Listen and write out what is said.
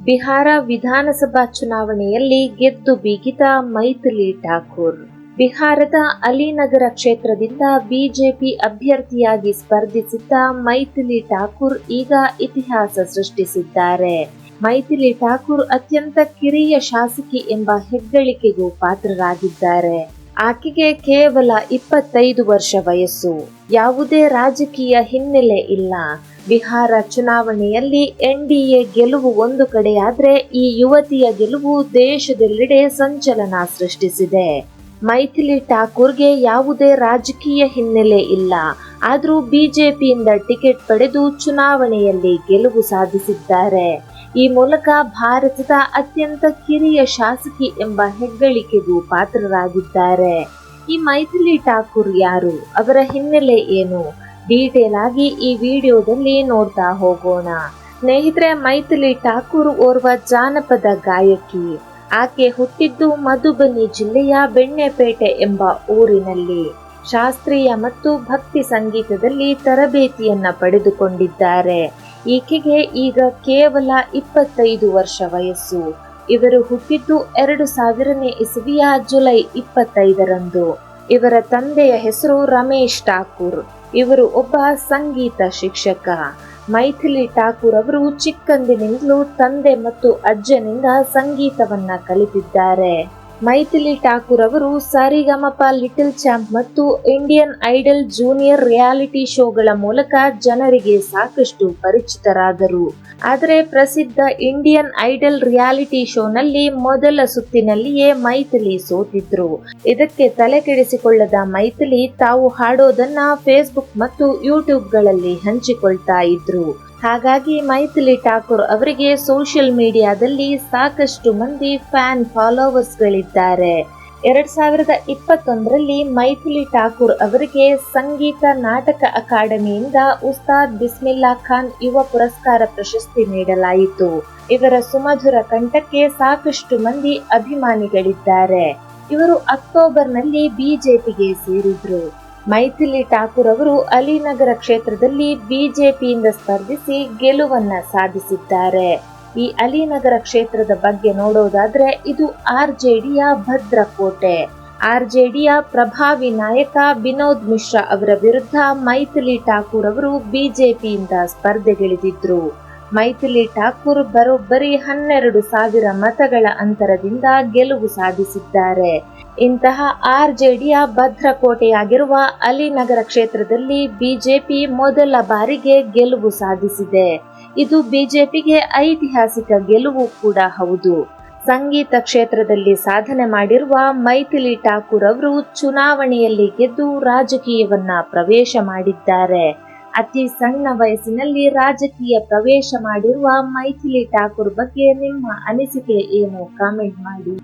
ಬಿಹಾರ ವಿಧಾನಸಭಾ ಚುನಾವಣೆಯಲ್ಲಿ ಗೆದ್ದು ಬೀಗಿದ ಮೈಥಿಲಿ ಠಾಕೂರ್. ಬಿಹಾರದ ಅಲಿನಗರ ಕ್ಷೇತ್ರದಿಂದ ಬಿಜೆಪಿ ಅಭ್ಯರ್ಥಿಯಾಗಿ ಸ್ಪರ್ಧಿಸಿದ್ದ ಮೈಥಿಲಿ ಠಾಕೂರ್ ಈಗ ಇತಿಹಾಸ ಸೃಷ್ಟಿಸಿದ್ದಾರೆ. ಮೈಥಿಲಿ ಠಾಕೂರ್ ಅತ್ಯಂತ ಕಿರಿಯ ಶಾಸಕಿ ಎಂಬ ಹೆಗ್ಗಳಿಕೆಗೂ ಪಾತ್ರರಾಗಿದ್ದಾರೆ. ಆಕೆಗೆ ಕೇವಲ 25 ವರ್ಷ ವಯಸ್ಸು. ಯಾವುದೇ ರಾಜಕೀಯ ಹಿನ್ನೆಲೆ ಇಲ್ಲ. ಬಿಹಾರ ಚುನಾವಣೆಯಲ್ಲಿ ಎನ್ಡಿಎ ಗೆಲುವು ಒಂದು ಕಡೆಯಾದ್ರೆ ಈ ಯುವತಿಯ ಗೆಲುವು ದೇಶದೆಲ್ಲೆಡೆ ಸಂಚಲನ ಸೃಷ್ಟಿಸಿದೆ. ಮೈಥಿಲಿ ಠಾಕೂರ್ಗೆ ಯಾವುದೇ ರಾಜಕೀಯ ಹಿನ್ನೆಲೆ ಇಲ್ಲ. ಆದರೂ ಬಿಜೆಪಿಯಿಂದ ಟಿಕೆಟ್ ಪಡೆದು ಚುನಾವಣೆಯಲ್ಲಿ ಗೆಲುವು ಸಾಧಿಸಿದ್ದಾರೆ. ಈ ಮೂಲಕ ಭಾರತದ ಅತ್ಯಂತ ಕಿರಿಯ ಶಾಸಕಿ ಎಂಬ ಹೆಗ್ಗಳಿಕೆಗೂ ಪಾತ್ರರಾಗಿದ್ದಾರೆ. ಈ ಮೈಥಿಲಿ ಠಾಕೂರ್ ಯಾರು? ಅವರ ಹಿನ್ನೆಲೆ ಏನು? ಡೀಟೇಲ್ ಆಗಿ ಈ ವಿಡಿಯೋದಲ್ಲಿ ನೋಡ್ತಾ ಹೋಗೋಣ. ಸ್ನೇಹಿತರೆ, ಮೈಥಿಲಿ ಠಾಕೂರ್ ಓರ್ವ ಜಾನಪದ ಗಾಯಕಿ. ಆಕೆ ಹುಟ್ಟಿದ್ದು ಮಧುಬನಿ ಜಿಲ್ಲೆಯ ಬೆಣ್ಣೆಪೇಟೆ ಎಂಬ ಊರಿನಲ್ಲಿ. ಶಾಸ್ತ್ರೀಯ ಮತ್ತು ಭಕ್ತಿ ಸಂಗೀತದಲ್ಲಿ ತರಬೇತಿಯನ್ನ ಪಡೆದುಕೊಂಡಿದ್ದಾರೆ. ಈಕೆಗೆ ಈಗ ಕೇವಲ 25 ವರ್ಷ ವಯಸ್ಸು. ಇವರು ಹುಟ್ಟಿದ್ದು 2000ನೇ ಇಸವಿಯ ಜುಲೈ 25ರಂದು. ಇವರ ತಂದೆಯ ಹೆಸರು ರಮೇಶ್ ಠಾಕೂರ್. ಇವರು ಒಬ್ಬ ಸಂಗೀತ ಶಿಕ್ಷಕ. ಮೈಥಿಲಿ ಠಾಕೂರ್ ಅವರು ಚಿಕ್ಕಂದಿನಿಂದಲೂ ತಂದೆ ಮತ್ತು ಅಜ್ಜನಿಂದ ಸಂಗೀತವನ್ನ ಕಲಿತಿದ್ದಾರೆ. ಮೈಥಿಲಿ ಠಾಕೂರ್ ಅವರು ಸರಿಗಮಪ, ಲಿಟಲ್ ಚಾಂಪ್ ಮತ್ತು ಇಂಡಿಯನ್ ಐಡಲ್ ಜೂನಿಯರ್ ರಿಯಾಲಿಟಿ ಶೋಗಳ ಮೂಲಕ ಜನರಿಗೆ ಸಾಕಷ್ಟು ಪರಿಚಿತರಾದರು. ಆದರೆ ಪ್ರಸಿದ್ಧ ಇಂಡಿಯನ್ ಐಡಲ್ ರಿಯಾಲಿಟಿ ಶೋನಲ್ಲಿ ಮೊದಲ ಸುತ್ತಿನಲ್ಲಿಯೇ ಮೈಥಿಲಿ ಸೋತಿದ್ರು. ಇದಕ್ಕೆ ತಲೆ ಕೆಡಿಸಿಕೊಳ್ಳದ ಮೈಥಿಲಿ ತಾವು ಹಾಡೋದನ್ನ ಫೇಸ್ಬುಕ್ ಮತ್ತು ಯೂಟ್ಯೂಬ್ಗಳಲ್ಲಿ ಹಂಚಿಕೊಳ್ತಾ ಇದ್ರು. ಹಾಗಾಗಿ ಮೈಥಿಲಿ ಠಾಕೂರ್ ಅವರಿಗೆ ಸೋಷಿಯಲ್ ಮೀಡಿಯಾದಲ್ಲಿ ಸಾಕಷ್ಟು ಮಂದಿ ಫ್ಯಾನ್ ಫಾಲೋವರ್ಸ್ಗಳಿದ್ದಾರೆ. 2021ರಲ್ಲಿ ಮೈಥಿಲಿ ಠಾಕೂರ್ ಅವರಿಗೆ ಸಂಗೀತ ನಾಟಕ ಅಕಾಡೆಮಿಯಿಂದ ಉಸ್ತಾದ್ ಬಿಸ್ಮಿಲ್ಲಾ ಖಾನ್ ಯುವ ಪುರಸ್ಕಾರ ಪ್ರಶಸ್ತಿ ನೀಡಲಾಯಿತು. ಇವರ ಸುಮಧುರ ಕಂಠಕ್ಕೆ ಸಾಕಷ್ಟು ಮಂದಿ ಅಭಿಮಾನಿಗಳಿದ್ದಾರೆ. ಇವರು ಅಕ್ಟೋಬರ್ನಲ್ಲಿ ಬಿಜೆಪಿಗೆ ಸೇರಿದ್ರು. ಮೈಥಿಲಿ ಠಾಕೂರ್ ಅವರು ಅಲಿನಗರ ಕ್ಷೇತ್ರದಲ್ಲಿ ಬಿಜೆಪಿಯಿಂದ ಸ್ಪರ್ಧಿಸಿ ಗೆಲುವನ್ನ ಸಾಧಿಸಿದ್ದಾರೆ. ಈ ಅಲಿನಗರ ಕ್ಷೇತ್ರದ ಬಗ್ಗೆ ನೋಡೋದಾದ್ರೆ ಇದು ಆರ್ಜೆಡಿಯ ಭದ್ರಕೋಟೆ. ಆರ್ಜೆಡಿಯ ಪ್ರಭಾವಿ ನಾಯಕ ವಿನೋದ್ ಮಿಶ್ರಾ ಅವರ ವಿರುದ್ಧ ಮೈಥಿಲಿ ಠಾಕೂರ್ ಅವರು ಬಿಜೆಪಿಯಿಂದ ಸ್ಪರ್ಧೆಗಿಳಿದಿದ್ರು. ಮೈಥಿಲಿ ಠಾಕೂರ್ ಬರೋಬ್ಬರಿ 12,000 ಮತಗಳ ಅಂತರದಿಂದ ಗೆಲುವು ಸಾಧಿಸಿದ್ದಾರೆ. ಇಂತಹ ಆರ್ಜೆಡಿಯ ಭದ್ರಕೋಟೆಯಾಗಿರುವ ಅಲಿನಗರ ಕ್ಷೇತ್ರದಲ್ಲಿ ಬಿಜೆಪಿ ಮೊದಲ ಬಾರಿಗೆ ಗೆಲುವು ಸಾಧಿಸಿದೆ. ಇದು ಬಿಜೆಪಿಗೆ ಐತಿಹಾಸಿಕ ಗೆಲುವು ಕೂಡ ಹೌದು. ಸಂಗೀತ ಕ್ಷೇತ್ರದಲ್ಲಿ ಸಾಧನೆ ಮಾಡಿರುವ ಮೈಥಿಲಿ ಠಾಕೂರ್ ಅವರು ಚುನಾವಣೆಯಲ್ಲಿ ಗೆದ್ದು ರಾಜಕೀಯವನ್ನ ಪ್ರವೇಶ ಮಾಡಿದ್ದಾರೆ. ಅತಿ ಸಣ್ಣ ವಯಸ್ಸಿನಲ್ಲಿ ರಾಜಕೀಯ ಪ್ರವೇಶ ಮಾಡಿರುವ ಮೈಥಿಲಿ ಠಾಕೂರ್ ಬಗ್ಗೆ ನಿಮ್ಮ ಅನಿಸಿಕೆ ಏನು? ಕಾಮೆಂಟ್ ಮಾಡಿ.